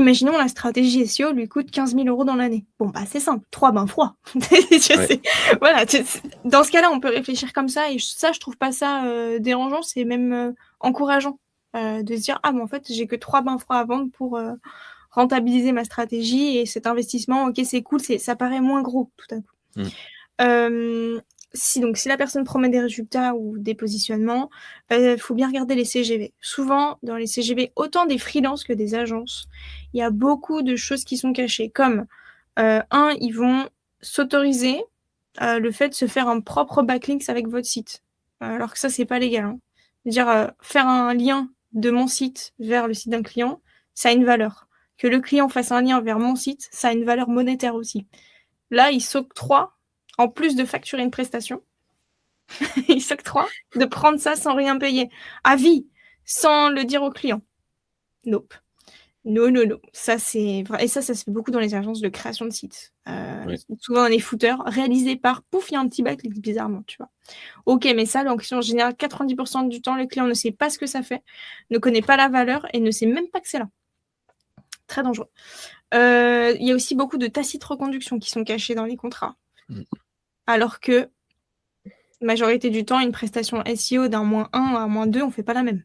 imaginons la stratégie SEO lui coûte 15 000 € dans l'année. Bon, bah, c'est simple, 3 bains froids. Ouais. Voilà, dans ce cas-là, on peut réfléchir comme ça et je trouve pas ça dérangeant, c'est même encourageant de se dire: «Ah, mais en fait, j'ai que 3 bains froids à vendre pour rentabiliser ma stratégie et cet investissement, OK, c'est cool, ça paraît moins gros tout à coup». Mmh. Si la personne promet des résultats ou des positionnements, faut bien regarder les CGV. Souvent, dans les CGV, autant des freelances que des agences, il y a beaucoup de choses qui sont cachées comme, ils vont s'autoriser, le fait de se faire un propre backlinks avec votre site, alors que ça, c'est pas légal, hein. C'est-à-dire, faire un lien de mon site vers le site d'un client, ça a une valeur. Que le client fasse un lien vers mon site, ça a une valeur monétaire aussi. Là, ils s'octroient, en plus de facturer une prestation, ils s'octroient de prendre ça sans rien payer, à vie, sans le dire au client. Nope. Non, non, non. Ça, c'est vrai et ça se fait beaucoup dans les agences de création de sites. Ouais. Souvent dans les footers, réalisés par pouf, il y a un petit backlink bizarrement, tu vois? OK, mais ça, donc en général, 90 du temps, le client ne sait pas ce que ça fait, ne connaît pas la valeur et ne sait même pas que c'est là. Très dangereux. Il y a aussi beaucoup de tacites reconductions qui sont cachées dans les contrats. Mmh. Alors que, majorité du temps, une prestation SEO d'un -1 à -2, on fait pas la même.